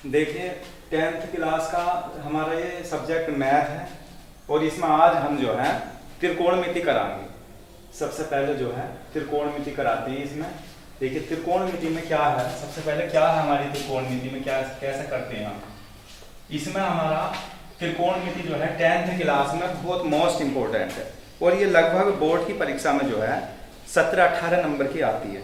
देखिए 10th class का हमारा ये सब्जेक्ट मैथ है और इसमें आज हम जो है त्रिकोणमिति कराएंगे। सबसे पहले जो है त्रिकोणमिति कराते हैं इसमें। देखिए त्रिकोणमिति में क्या है, सबसे पहले क्या है हमारी त्रिकोणमिति में, क्या कैसे करते हैं हम। इसमें हमारा त्रिकोणमिति जो है 10th क्लास में बहुत मोस्ट इम्पोर्टेंट है और ये लगभग बोर्ड की परीक्षा में जो है 17-18 नंबर की आती है।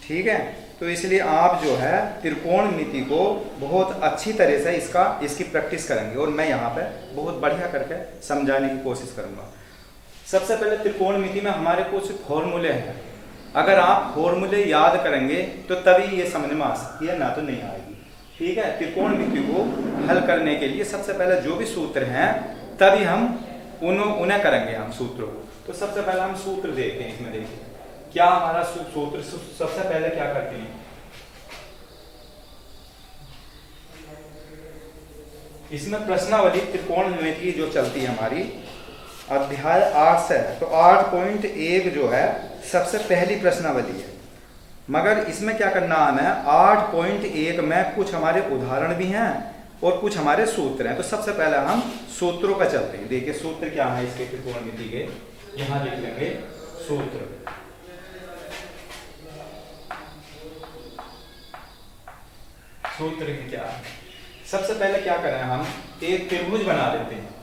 ठीक है, तो इसलिए आप जो है त्रिकोणमिति को बहुत अच्छी तरह से इसकी प्रैक्टिस करेंगे और मैं यहाँ पे बहुत बढ़िया करके समझाने की कोशिश करूँगा। सबसे पहले त्रिकोणमिति में हमारे कुछ फॉर्मूले हैं। अगर आप फॉर्मूले याद करेंगे तो तभी ये समझ में आ सकती है, ना तो नहीं आएगी। ठीक है, त्रिकोणमिति को हल करने के लिए सबसे पहले जो भी सूत्र हैं तभी हम उन्हें करेंगे हम सूत्रों को। तो सबसे पहले हम सूत्र देखते हैं। इसमें देखिए क्या हमारा सूत्र, सबसे पहले क्या करते हैं, इसमें प्रश्नावली त्रिकोणमिति जो चलती है हमारी अध्याय 8 से है, तो 8.1 जो है सबसे पहली प्रश्नावली है। मगर इसमें क्या करना है, 8.1 में कुछ हमारे उदाहरण भी हैं और कुछ हमारे सूत्र हैं। तो सबसे पहले हम सूत्रों पर चलते हैं। देखिए सूत्र क्या है इसके त्रिकोणमिति के, यहां लिख लेंगे सूत्र। सूत्र क्या है, सबसे पहले क्या करें, हम एक त्रिभुज बना लेते हैं।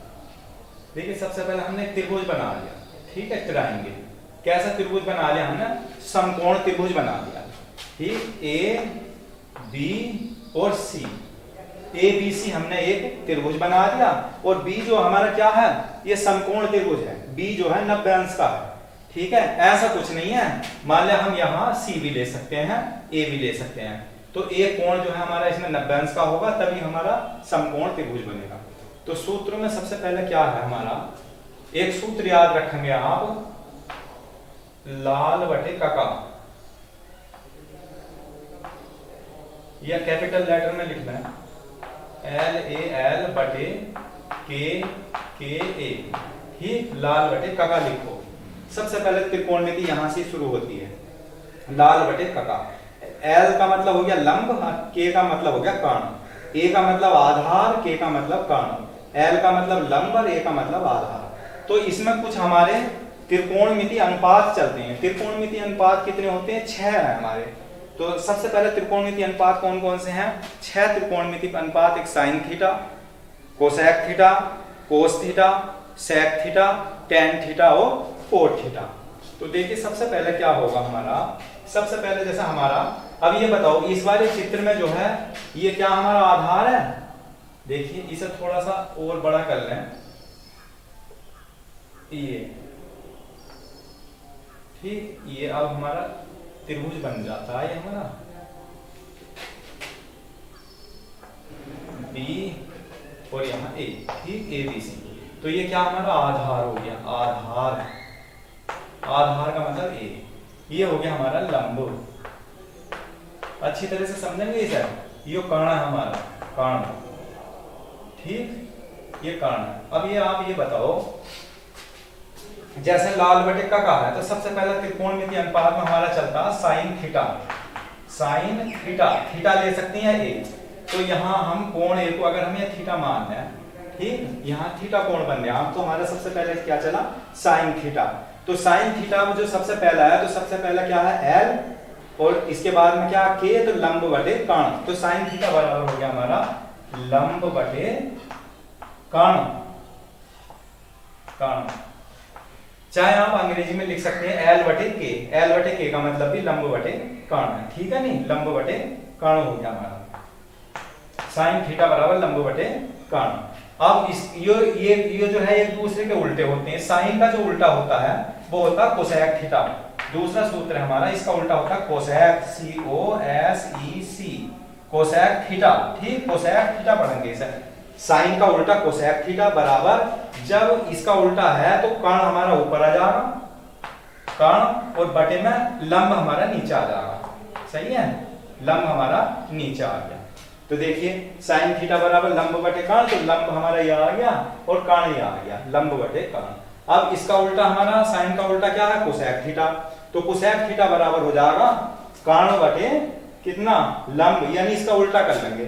देखिए सबसे पहले हमने त्रिभुज बना लिया। ठीक है, ट्रायंगल। कैसा त्रिभुज बना लिया हमने, समकोण त्रिभुज बना लिया। ठीक, ए बी और सी, ए बी सी हमने एक त्रिभुज बना दिया और बी जो हमारा क्या है, ये समकोण त्रिभुज है। बी जो है 90 अंश का है। ठीक है, ऐसा कुछ नहीं है, मान लिया हम यहाँ सी भी ले सकते हैं, ए भी ले सकते हैं। तो एक कोण जो है हमारा इसमें 90 अंश का होगा, तभी हमारा समकोण त्रिभुज बनेगा। तो सूत्रों में सबसे पहले क्या है हमारा, एक सूत्र याद रखेंगे आप, लाल बटे काका, या कैपिटल लेटर में लिखना है LAL बटे KA। ठीक, लाल बटे काका लिखो। सबसे पहले त्रिकोणमिति यहां से शुरू होती है, लाल बटे काका। L का मतलब हो गया लंब, K का मतलब हो गया कर्ण, A का मतलब आधार, K का मतलब कर्ण, L का मतलब लंब और A का मतलब आधार। तो इसमें कुछ हमारे त्रिकोणमिति अनुपात चलते हैं। त्रिकोणमिति अनुपात कितने होते हैं, 6 है हमारे। तो सबसे पहले त्रिकोणमिति अनुपात कौन कौन से हैं, 6 त्रिकोणमिति अनुपात। एक sine theta, cosec theta, cos theta, sec theta, tan theta और कोट थीटा। तो देखिए सबसे पहले क्या होगा हमारा, सबसे पहले जैसा हमारा, अब ये बताओ इस वाले चित्र में जो है ये क्या हमारा आधार है। देखिए इसे थोड़ा सा और बड़ा कर लें, ये ठीक, ये अब हमारा त्रिभुज बन जाता है हमारा बी और यहाँ ए। ठीक, ए बी सी। तो ये क्या हमारा आधार हो गया, आधार, आधार का मतलब ए। ये हो गया हमारा लंब। अच्छी तरह से समझेंगे इसे, ये कर्ण है हमारा, कर्ण। ठीक, ये कर्ण है। अब ये आप ये बताओ, जैसे लाल बटे काका है, तो सबसे पहला त्रिकोणमिति अनुपात में हमारा चलता है sine theta. Sine theta, theta ले सकते हैं ए। तो यहाँ हम कोण ए को अगर हम ये थीटा मान लें, ठीक, यहाँ थीटा कोण बन गया, तो हमारा सबसे पहले क्या चला, साइन थीटा। तो साइन थीटा में जो सबसे पहला है, तो सबसे पहला क्या है एल और इसके बाद में क्या के, तो लंब बटे कर्ण। तो साइन थीटा बराबर हो गया हमारा लंब बटे कर्ण, कर्ण। चाहे आप अंग्रेजी में लिख सकते हैं एल बटे के, एल बटे के का मतलब भी लंब बटे कर्ण है। ठीक है, नहीं, लंब बटे कर्ण हो गया हमारा, साइन थीटा बराबर लंब बटे कर्ण। अब इस ये जो है एक दूसरे के उल्टे होते हैं। साइन का जो उल्टा होता है वो होता है कोसेक थीटा। दूसरा सूत्र है हमारा, इसका उल्टा होता है कोसेक, COSEC, कोसेक थीटा। ठीक, कोसेक थीटा पढ़ेंगे इसे। साइन का उल्टा कोसेक थीटा बराबर, जब इसका उल्टा है तो कर्ण हमारा ऊपर आ जाएगा, कर्ण, और बटे में लंब हमारा नीचे आ जाएगा। सही है, लंब हमारा नीचे आ गया। तो देखिए साइन थीटा बराबर लंब बटे कर्ण, तो लंब हमारा ये आ गया और कर्ण ये आ गया, लंब बटे कर्ण। अब इसका उल्टा हमारा, साइन का उल्टा क्या है, कोसेक थीटा। तो कोसेक थीटा बराबर हो जाएगा कर्ण बटे कितना, लंब, यानी इसका उल्टा कर लेंगे,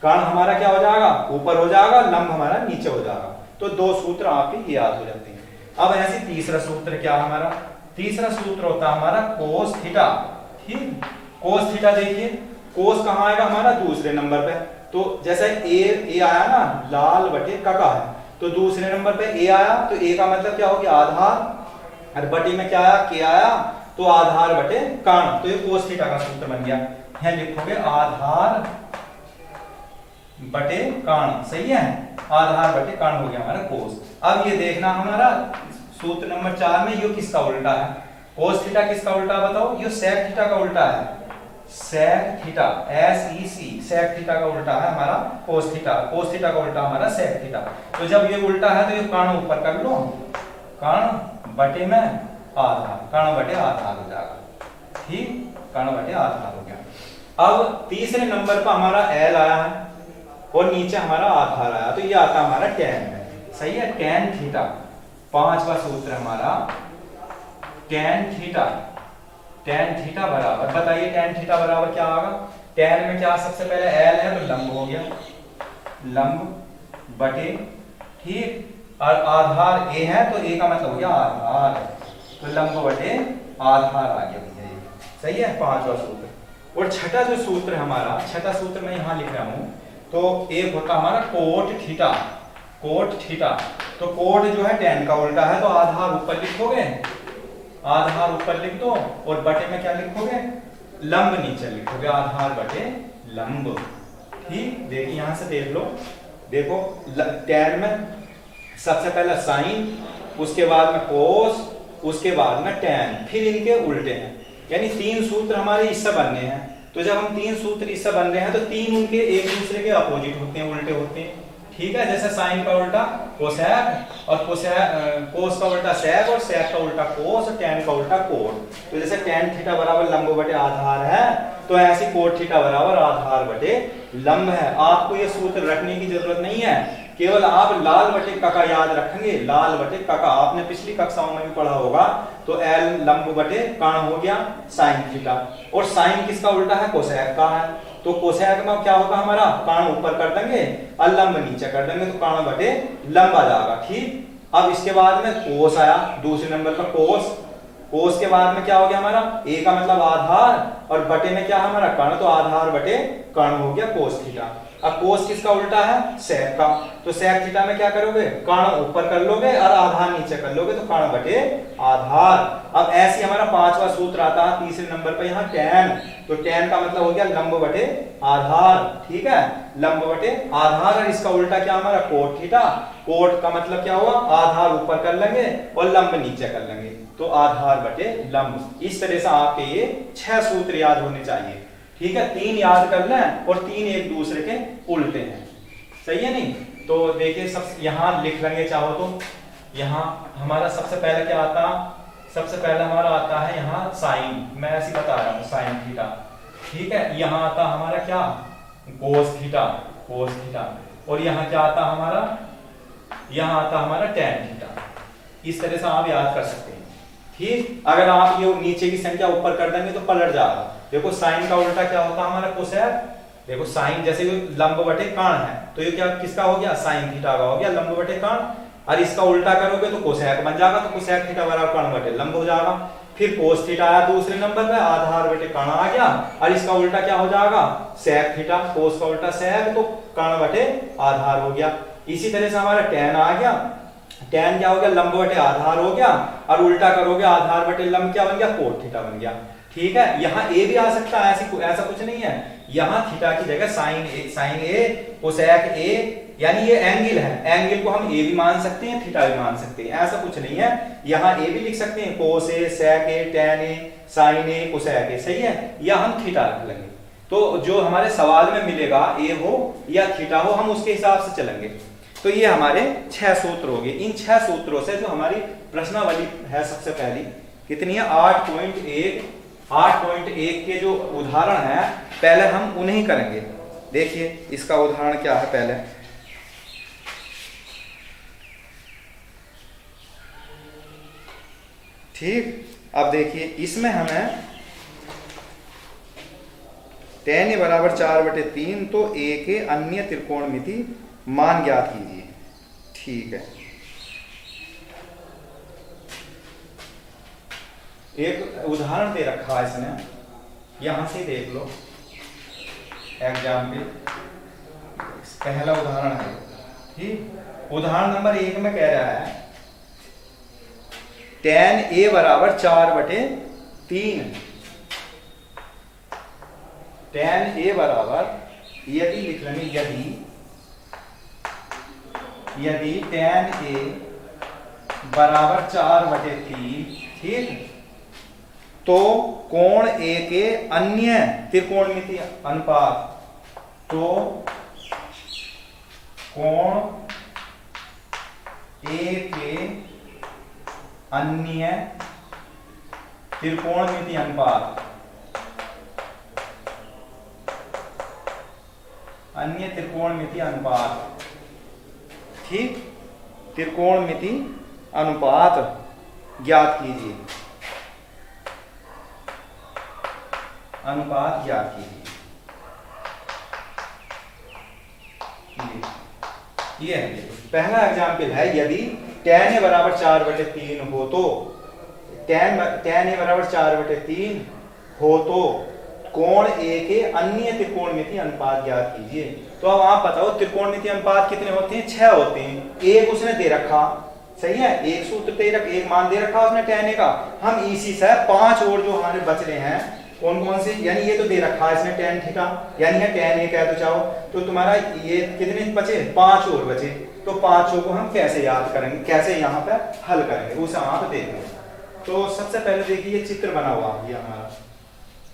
कर्ण हमारा क्या हो जाएगा, ऊपर हो जाएगा, लंब हमारा नीचे हो जाएगा। तो दो सूत्र आपके याद हो जाते हैं। अब ऐसे तीसरा सूत्र क्या हमारा, तीसरा सूत्र होता है हमारा कोस थीटा। ठीक, कोस थीटा देखिए, कोस कहाँ आएगा हमारा, दूसरे नंबर पे। तो जैसे ए आया ना, लाल बटे कका है, तो दूसरे नंबर पे ए आया, तो ए का मतलब क्या हो गया, आधार, और बटे में क्या आया, के आया, तो आधार बटे कर्ण। तो ये कोस थीटा का सूत्र बन गया। यहाँ लिखोगे आधार बटे कर्ण, सही है, आधार बटे कर्ण हो गया हमारा कोस। अब ये देखना हमारा सूत्र नंबर 4 में ये किसका उल्टा है, कोस थीटा किसका उल्टा बताओ, ये सेक थीटा का उल्टा है, sec theta, SEC, sec theta का उल्टा है हमारा कोस थीटा, कोस थीटा का उल्टा हमारा सेक थीटा। तो जब ये उल्टा है तो ये कर्ण ऊपर कर लो, कर्ण बटे में आधार, कर्ण बटे आधार हो जाएगा। ठीक, कर्ण बटे आधार हो गया। अब तीसरे नंबर पर हमारा L आया है और नीचे हमारा आधार आया, तो ये आता हमारा tan है, सही है, tan थीटा। पांचवा सूत्र हमारा tan थीटा, tan थीटा बराबर, बताइए tan थीटा बराबर क्या होगा, tan में क्या सबसे पहले L है तो लंब हो गया, लंब बटे, ठीक, और आधार A है तो A का मतलब हो गया आधार, तो लंब बटे आधार आ गया भैया, ये सही है, पांचवा सूत्र। और छठा जो सूत्र हमारा, छठा सूत्र मैं यहाँ लिख रहा हूँ, तो एक होता हमारा कोट थीटा, कोट थीटा। तो कोट जो है tan का उल्टा है, तो आधार ऊपर लिखोगे, आधार ऊपर लिख दो, और बटे में क्या लिखोगे, लंब नीचे लिखोगे, आधार बटे लंब। ठीक, देखिए यहां से देख लो, देखो tan में सबसे पहला साइन, उसके बाद में कोस, उसके बाद में tan, फिर इनके उल्टे हैं, यानी तीन सूत्र हमारे इससे बनने हैं। तो जब हम तीन सूत्र इससे बन रहे हैं तो तीन उनके एक दूसरे के अपोजिट होते हैं, उल्टे होते हैं। ठीक है, जैसे साइन का उल्टा कोसेक, और कोस का उल्टा सेक, और सेक का उल्टा कोस, और tan का उल्टा कोट। तो जैसे tan थीटा बराबर लंब बटे आधार है, तो ऐसी कोट थीटा बराबर आधार बटे लंब है। आपको ये सूत्र रखने की जरूरत नहीं है, केवल आप लाल बटे कका याद रखेंगे, लाल बटे कका आपने पिछली कक्षाओं में भी पढ़ा होगा। तो L लंब बटे कर्ण हो गया साइन थीटा, और साइन किसका उल्टा है, कोसेक का है, तो कोसेक में क्या होगा हमारा, कर्ण ऊपर कर देंगे और लंब नीचे कर देंगे, तो कर्ण बटे लंब आ जाएगा। ठीक, अब इसके बाद में कोस आया, दूसरे नंबर पर कोस, कोस के बाद में क्या हो गया हमारा, A का मतलब आधार, और बटे में क्या हमारा कर्ण, तो आधार बटे कर्ण हो गया कोस थीटा। अब कोस किसका उल्टा है, सेक का, तो सेक थीटा में क्या करोगे, कर्ण ऊपर कर लोगे और आधार नीचे कर लोगे, तो कर्ण बटे आधार। अब ऐसे हमारा पांचवा सूत्र आता है तीसरे नंबर पे यहाँ tan, तो tan का मतलब हो गया लंब बटे आधार। ठीक है, लंब बटे आधार, और इसका उल्टा क्या हमारा कोट थीटा, कोट का मतलब क्या हुआ, आधार ऊपर कर लेंगे और लंब नीचे कर लेंगे, तो आधार बटे लंब। इस तरह से आपके ये 6 सूत्र याद होने चाहिए। ठीक है, 3 याद कर लें और 3 एक दूसरे के उल्टे हैं, सही है नहीं। तो देखिए सब यहाँ लिख लेंगे चाहो तो, यहाँ हमारा सबसे पहले क्या आता, सबसे पहले हमारा आता है यहाँ साइन, मैं ऐसे बता रहा हूँ साइन थीटा। ठीक है, यहाँ आता हमारा क्या, कोस थीटा, कोस थीटा, और यहाँ क्या आता हमारा, यहाँ आता हमारा tan थीटा। इस तरह से आप याद कर सकते हैं। ठीक, अगर आप ये नीचे की संख्या ऊपर कर देंगे तो पलट जाएगा। देखो साइन का उल्टा क्या होता है हमारा, कोसेक। देखो साइन जैसे लंब बटे कर्ण है, तो ये क्या किसका हो गया, साइन थीटा का हो गया लंब बटे कर्ण, और इसका उल्टा करोगे तो कोसेक बन जाएगा, तो कोसेक थीटा बराबर कर्ण बटे लंब हो जाएगा। फिर कोस थीटा आया दूसरे नंबर पे, आधार बटे कर्ण आ गया, और इसका उल्टा क्या हो जाएगा, सेक थीटा, कोस का उल्टा सेक, तो कर्ण बटे आधार हो गया। इसी तरह से हमारा tan आ गया, tan क्या हो गया, लंब बटे आधार हो गया, और उल्टा करोगे आधार बटे लंब क्या बन गया, कोट थीटा बन गया। ठीक है, यहाँ a भी आ सकता है, ऐसा कुछ नहीं है, यहाँ थीटा की जगह साइन a, कोसेक a, यानी ये एंगल है, एंगल को हम a भी मान सकते हैं, थीटा भी मान सकते हैं, ऐसा कुछ नहीं है। यहाँ a भी लिख सकते हैं, cos a, sec a, tan a, sine a, cosec a, सही है, या हम थीटा रख लेंगे। तो जो हमारे सवाल में मिलेगा a हो या थीटा हो, हम उसके हिसाब से चलेंगे। तो ये हमारे 6 सूत्र हो गए। इन 6 सूत्रों से जो हमारी प्रश्नावली है सबसे पहली कितनी है, 8.1 के जो उदाहरण है पहले हम उन्हें करेंगे। देखिए इसका उदाहरण क्या है पहले, ठीक। अब देखिए इसमें हमें tan a बराबर 4/3, तो a के अन्य त्रिकोणमिति मान ज्ञात कीजिए। ठीक है, एक उदाहरण दे रखा है इसने, यहां से देख लो एग्जाम्पल, पहला उदाहरण है। ठीक, उदाहरण नंबर 1 में कह रहा है tan a बराबर 4/3। tan a बराबर, यदि लिख लेंगे, यदि tan a बराबर 4/3, ठीक, तो कोण a के अन्य त्रिकोणमिति अनुपात, तो कोण a के अन्य त्रिकोणमिति अनुपात, अन्य त्रिकोणमिति अनुपात, ठीक, त्रिकोणमिति अनुपात ज्ञात कीजिए, अनुपात ज्ञात कीजिए। ये है, पहला एग्जाम्पल है, यदि tan a बराबर 4/3 हो तो, tan a बराबर 4/3 हो तो कोण a के अन्य त्रिकोणमिति अनुपात ज्ञात कीजिए। तो अब आप बताओ त्रिकोणमिति अनुपात कितने होते हैं? 6 होते हैं। एक उसने दे रखा, सही है, एक सूत्र दे रखा, एक मान दे रखा उसने tan a का। हम इसी से 5 और जो हमारे बच रहे हैं, कौन कौन से, यानी ये तो दे रखा है इसने tan थीटा, यानी है tan a कह तो चाहो, तो तुम्हारा ये कितने बचे? 5 और बचे। तो 5 को हम कैसे याद करेंगे, कैसे यहाँ पे हल करेंगे, उसे आप देखेंगे। तो सबसे पहले देखिए, ये चित्र बना हुआ, ये हमारा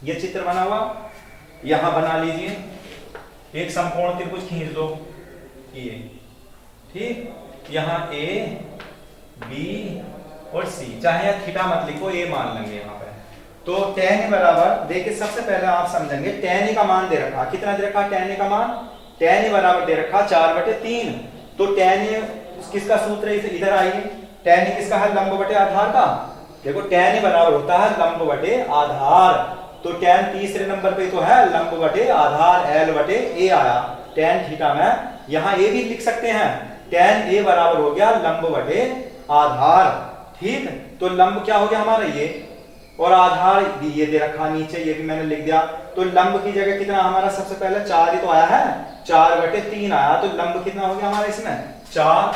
ये चित्र बना हुआ, यहाँ बना लीजिए, एक समकोण त्रिभुज खींच दो, ये ठीक, यहाँ a b और c, चाहे थीटा मत लिखो, a मान लेंगे यहाँ पे। तो tan a बराबर, देखिए सबसे पहले आप समझेंगे, tan a का मान दे रखा, कितना दे रखा tan a का मान? tan a बराबर दे रखा 4/3। तो tan a किसका सूत्र है, इधर आइए, tan a किसका है? लंब बटे आधार का। देखो tan a बराबर होता है लंब बटे आधार, तो tan तीसरे नंबर पे तो है लंब बटे आधार, l बटे a आया। tan थीटा में यहाँ a भी लिख सकते हैं, tan a बराबर हो गया लंब बटे आधार, ठीक। तो लंब क्या हो गया हमारा ये, और आधार भी ये दे रखा नीचे, ये भी मैंने लिख दिया। तो लंब की जगह कितना हमारा, सबसे पहले 4 ही तो आया है, 4/3 आया, तो लंब कितना हो गया हमारा इसमें? 4,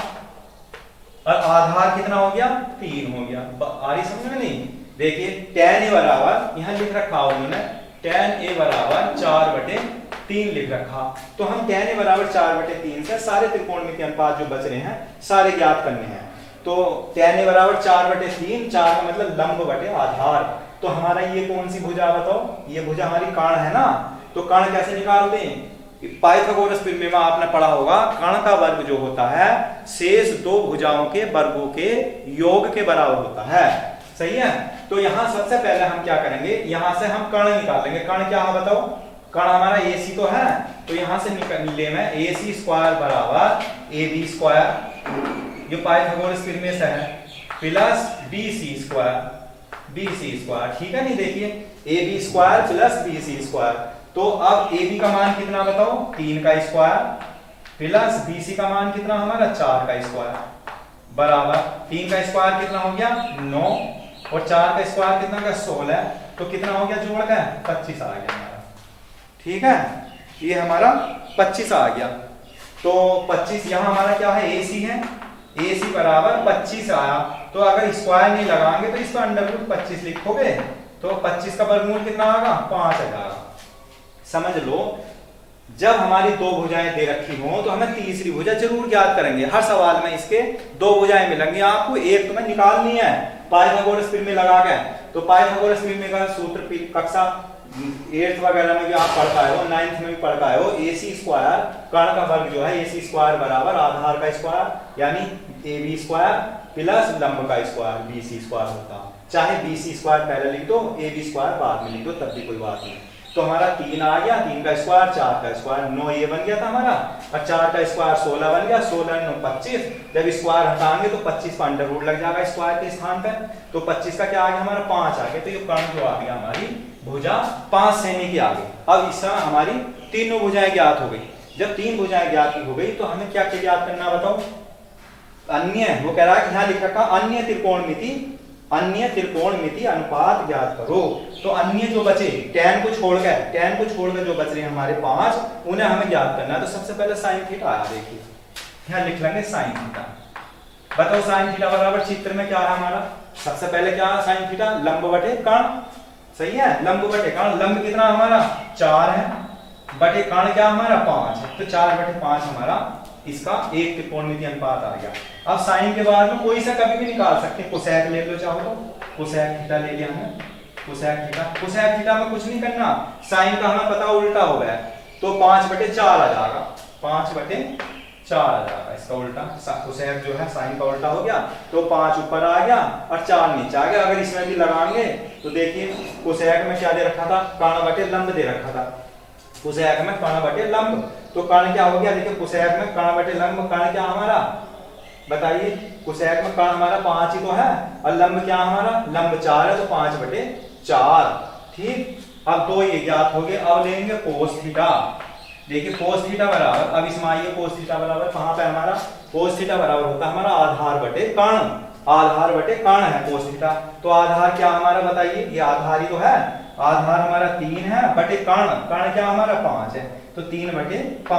और आधार कितना हो गया? 3 हो गया। आ रही समझ में नहीं? देखिए tan a बराबर, यहाँ लिख रखा उन्होंने, tan a बराबर 4/3 लिख रखा। तो हम tan a बराबर 4/3 से सारे त्रिकोणमिति अनुपात जो बच रहे हैं सारे ज्ञात करने हैं। तो tan a बराबर 4/3, 4 का मतलब लंब बटे आधार। तो हमारा ये कौन सी भुजा बताओ? ये भुजा हमारी कर्ण है ना। तो कर्ण कैसे निकालते हैं? पाइथागोरस प्रमेय में आपने पढ़ा होगा, कर्ण का वर्ग जो होता है शेष दो भुजाओं के वर्गों के योग के बराबर होता है, सही है। तो यहाँ सबसे पहले हम क्या करेंगे, यहाँ से हम कर्ण निकालेंगे। कर्ण क्या है बताओ? कर्ण हमारा AC तो है, तो यहाँ से निकले में AC² बराबर AB², जो पाइथागोरस प्रमेय से है, प्लस BC², ठीक है। नहीं देखिए AB² प्लस BC²। तो अब AB का मान कितना बताओ? 3 का स्क्वायर, प्लस BC का मान कितना हमारा? 4 का स्क्वायर, बराबर 3 का स्क्वायर कितना हो गया? 9, और 4 का स्क्वायर कितना का? 16। तो कितना हो गया जोड़ का? 25 आ गया हमारा, ठीक है। ये हमारा 25 आ गया। तो 25 यहाँ हमारा क्या है? AC है, AC बराबर 25 आया। तो अगर स्क्वायर नहीं लगाएंगे तो इसका अंडर रूट 25 लिखोगे, तो 25 का वर्गमूल कितना आएगा? 5 आएगा। समझ लो, जब हमारी दो भुजाएं दे रखी हो तो हमें तीसरी भुजा जरूर ज्ञात करेंगे। हर सवाल में इसके दो भुजाएं मिलेंगी आपको, एक तुम्हें निकालनी है पाइथागोरस प्रमेय लगा के। तो पाइथागोरस प्रमेय का सूत्र कक्षा 8th वगैरह में भी आप पढ़ पाए हो, 9th में भी पढ़ पाए हो। AC², कर्ण का वर्ग जो है AC² बराबर आधार का स्क्वायर, यानी AB² प्लस लंब का स्क्वायर BC² होता। चाहे BC² पहले लिख दो, AB² बाद में लिख दो, तब भी कोई बात नहीं। तो हमारा 3 आ गया, 3 का स्क्वायर, 4 का स्क्वायर, 9 ये बन गया था हमारा, और 4 का स्क्वायर 16 बन गया, 16 9 25। जब स्क्वायर हटाएंगे तो 25 का अंडर रूट लग जाएगा स्क्वायर के स्थान पे, तो 25 का क्या आ गया हमारा? 5 आ गया। तो ये कर्ण जो आ गया हमारी भुजा 5 सेमी के आगे। अब इस समय हमारी तीनों भुजाएं ज्ञात हो गई। जब 3 भुजाएं ज्ञात हो गई तो हमें क्या क्या ज्ञात करना बताओ? अन्य, वो कह रहा है कि यहाँ लिख रखा अन्य त्रिकोणमिति अनुपात ज्ञात करो। तो अन्य जो बचे tan को छोड़ के जो बच रहे हैं हमारे 5, उन्हें हमें ज्ञात करना है। तो सबसे पहले साइन थीटा आया, देखिए यहाँ लिख लेंगे साइन थीटा। बताओ साइन थीटा बराबर चित्र में क्या है हमारा? सबसे पहले क्या है साइन थीटा? लंब बटे कर्ण, सही है, लंब बटे कर्ण। लंब कितना हमारा 4 है, बटे कर्ण क्या हमारा 5 है, तो 4/5 हमारा इसका एक त्रिकोणमिति अनुपात आ गया। अब साइन के बाद में कोई सा कभी भी निकाल सकते हैं, कोसेक ले लो चाहो तो, कोसेक थीटा ले लिया हमने, कोसेक थीटा में कुछ नहीं करना, साइन का हमें पता उल्टा हो गया तो 5/4 आ जाएगा, 5/4 आ जाएगा इसका उल्टा। कोसेक जो है साइन का उल्टा हो गया, तो 5 ऊपर आ गया और 4 नीचे आ गया। अगर इसमें भी लगाएंगे तो देखिए कोसेक में क्या दे रखा था? कर्ण बटे लंब दे रखा था, कोसेक में कर्ण बटे लंब। तो कर्ण क्या हो गया? देखिए कोसेक में कर्ण बटे लंब, कर्ण क्या हमारा बताइए? कोसेक में कर्ण हमारा 5 ही तो है, और लंब क्या हमारा? लंब 4 है, तो 5/4। ठीक, अब 2 ये ज्ञात हो गए। अब लेंगे कोस थीटा। देखिए कोस थीटा बराबर, अब इसमें आइए कोस थीटा बराबर कहां पे हमारा? कोस थीटा बराबर होता है हमारा आधार बटे कर्ण, आधार बटे कर्ण है कोस थीटा। तो आधार क्या हमारा बताइए? ये आधार ही तो है, आधार हमारा 3 है बटे कर्ण, कर्ण क्या हमारा 5 है, तो 3/5।